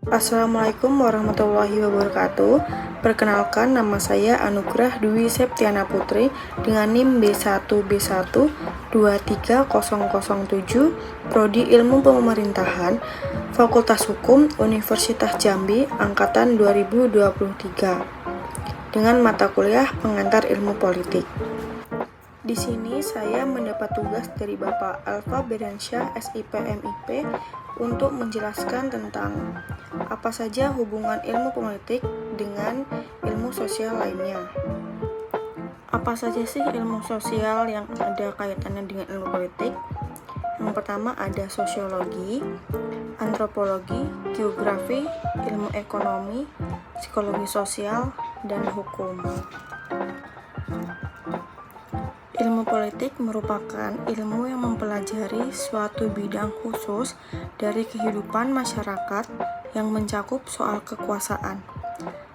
Assalamualaikum warahmatullahi wabarakatuh. Perkenalkan, nama saya Anugrah Dwi Septiana Putri dengan NIM B1B1 23007, Prodi Ilmu Pemerintahan, Fakultas Hukum Universitas Jambi Angkatan 2023, dengan mata kuliah Pengantar Ilmu Politik. Di sini saya mendapat tugas dari Bapak Alfa Beransyah, SIP MIP, untuk menjelaskan tentang apa saja hubungan ilmu politik dengan ilmu sosial lainnya. Apa saja sih ilmu sosial yang ada kaitannya dengan ilmu politik? Yang pertama ada sosiologi, antropologi, geografi, ilmu ekonomi, psikologi sosial, dan hukum. Ilmu politik merupakan ilmu yang mempelajari suatu bidang khusus dari kehidupan masyarakat yang mencakup soal kekuasaan.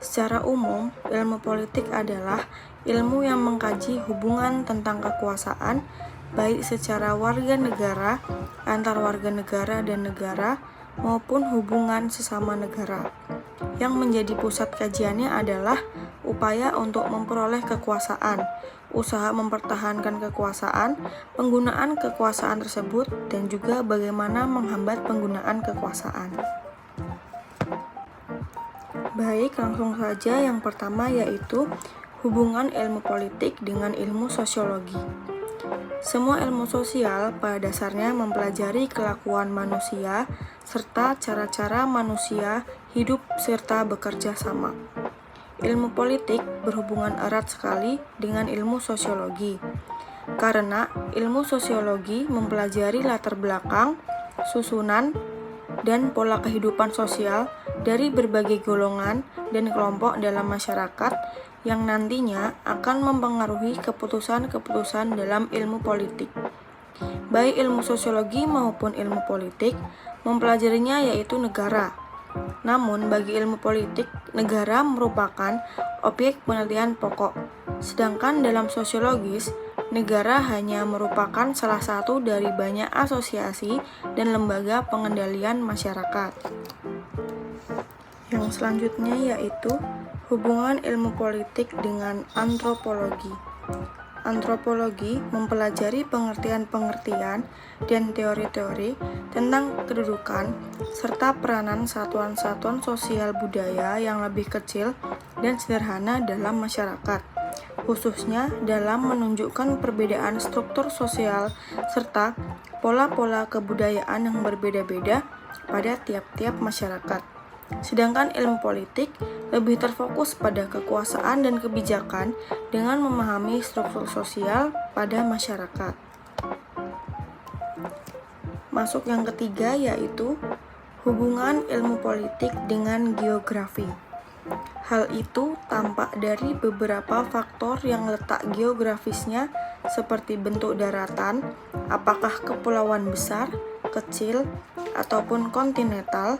Secara umum, ilmu politik adalah ilmu yang mengkaji hubungan tentang kekuasaan, baik secara warga negara, antar warga negara dan negara, maupun hubungan sesama negara. Yang menjadi pusat kajiannya adalah upaya untuk memperoleh kekuasaan, usaha mempertahankan kekuasaan, penggunaan kekuasaan tersebut, dan juga bagaimana menghambat penggunaan kekuasaan. Baik, langsung saja yang pertama yaitu hubungan ilmu politik dengan ilmu sosiologi. Semua ilmu sosial pada dasarnya mempelajari kelakuan manusia serta cara-cara manusia hidup serta bekerja sama. Ilmu politik berhubungan erat sekali dengan ilmu sosiologi, karena ilmu sosiologi mempelajari latar belakang, susunan, dan pola kehidupan sosial dari berbagai golongan dan kelompok dalam masyarakat yang nantinya akan mempengaruhi keputusan-keputusan dalam ilmu politik. Baik ilmu sosiologi maupun ilmu politik mempelajarinya yaitu negara. Namun, bagi ilmu politik, negara merupakan objek penelitian pokok. Sedangkan dalam sosiologis, negara hanya merupakan salah satu dari banyak asosiasi dan lembaga pengendalian masyarakat. Yang selanjutnya yaitu hubungan ilmu politik dengan antropologi. Antropologi mempelajari pengertian-pengertian dan teori-teori tentang kedudukan serta peranan satuan-satuan sosial budaya yang lebih kecil dan sederhana dalam masyarakat, khususnya dalam menunjukkan perbedaan struktur sosial serta pola-pola kebudayaan yang berbeda-beda pada tiap-tiap masyarakat. Sedangkan ilmu politik lebih terfokus pada kekuasaan dan kebijakan dengan memahami struktur sosial pada masyarakat. Masuk yang ketiga yaitu hubungan ilmu politik dengan geografi. Hal itu tampak dari beberapa faktor yang letak geografisnya seperti bentuk daratan, apakah kepulauan besar, kecil, ataupun kontinental,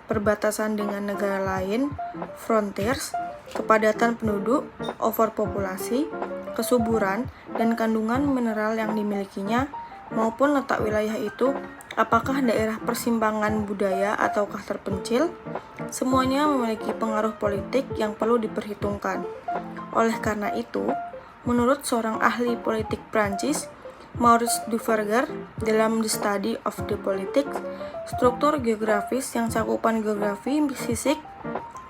perbatasan dengan negara lain, frontiers, kepadatan penduduk, overpopulasi, kesuburan, dan kandungan mineral yang dimilikinya, maupun letak wilayah itu, apakah daerah persimpangan budaya ataukah terpencil, semuanya memiliki pengaruh politik yang perlu diperhitungkan. Oleh karena itu, menurut seorang ahli politik Prancis, Maurice Duverger, dalam The Study of the Politics, struktur geografis yang cakupan geografi, fisik,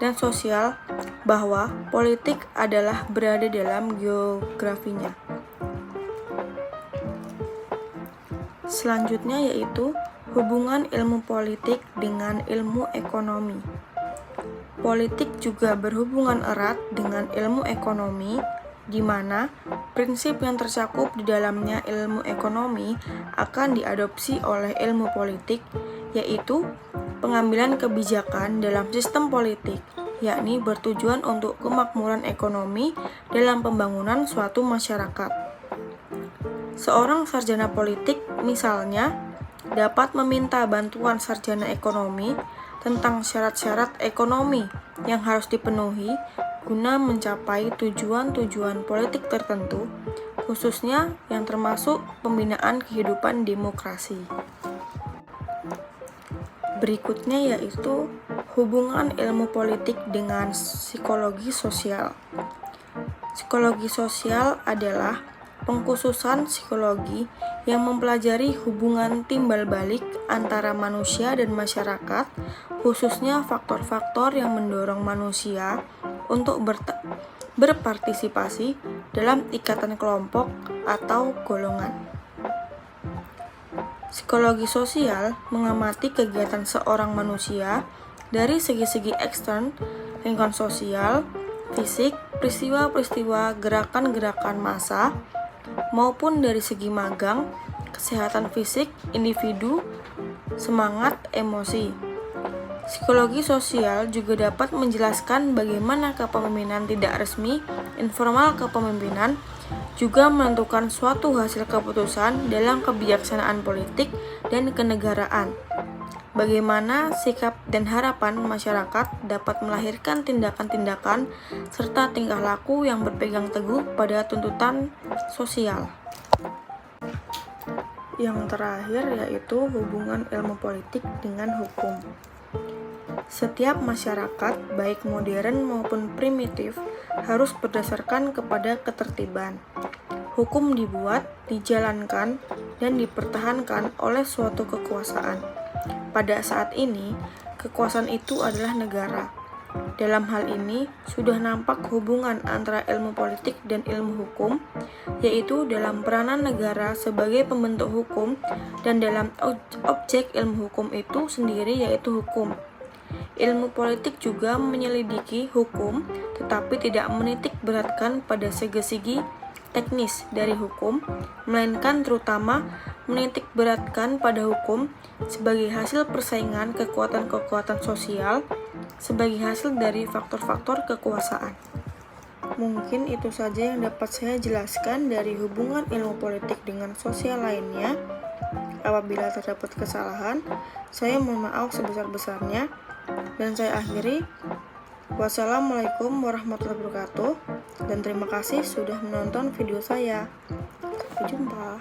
dan sosial, bahwa politik adalah berada dalam geografinya. Selanjutnya yaitu hubungan ilmu politik dengan ilmu ekonomi. Politik juga berhubungan erat dengan ilmu ekonomi, di mana prinsip yang tercakup di dalamnya ilmu ekonomi akan diadopsi oleh ilmu politik, yaitu pengambilan kebijakan dalam sistem politik, yakni bertujuan untuk kemakmuran ekonomi dalam pembangunan suatu masyarakat. Seorang sarjana politik, misalnya, dapat meminta bantuan sarjana ekonomi tentang syarat-syarat ekonomi yang harus dipenuhi guna mencapai tujuan-tujuan politik tertentu, khususnya yang termasuk pembinaan kehidupan demokrasi. Berikutnya yaitu Hubungan ilmu politik dengan psikologi sosial. Psikologi sosial adalah pengkhususan psikologi yang mempelajari hubungan timbal balik antara manusia dan masyarakat, khususnya faktor-faktor yang mendorong manusia untuk berpartisipasi dalam ikatan kelompok atau golongan. Psikologi sosial mengamati kegiatan seorang manusia dari segi-segi ekstern, lingkungan sosial, fisik, peristiwa-peristiwa, gerakan-gerakan massa, maupun dari segi magang, kesehatan fisik, individu, semangat, emosi. Psikologi sosial juga dapat menjelaskan bagaimana kepemimpinan tidak resmi, informal kepemimpinan, juga menentukan suatu hasil keputusan dalam kebijaksanaan politik dan kenegaraan. Bagaimana sikap dan harapan masyarakat dapat melahirkan tindakan-tindakan serta tingkah laku yang berpegang teguh pada tuntutan sosial. Yang terakhir yaitu hubungan ilmu politik dengan hukum. Setiap masyarakat, baik modern maupun primitif, harus berdasarkan kepada ketertiban. Hukum dibuat, dijalankan, dan dipertahankan oleh suatu kekuasaan. Pada saat ini, kekuasaan itu adalah negara. Dalam hal ini, sudah nampak hubungan antara ilmu politik dan ilmu hukum, yaitu dalam peranan negara sebagai pembentuk hukum dan dalam objek ilmu hukum itu sendiri yaitu hukum. Ilmu politik juga menyelidiki hukum, tetapi tidak menitik beratkan pada segi-segi teknis dari hukum, melainkan terutama menitik beratkan pada hukum sebagai hasil persaingan kekuatan-kekuatan sosial, sebagai hasil dari faktor-faktor kekuasaan. Mungkin itu saja yang dapat saya jelaskan dari hubungan ilmu politik dengan sosial lainnya. Apabila terdapat kesalahan, saya mohon maaf sebesar-besarnya. Dan saya akhiri. Wassalamualaikum warahmatullahi wabarakatuh. Dan terima kasih sudah menonton video saya. Sampai jumpa.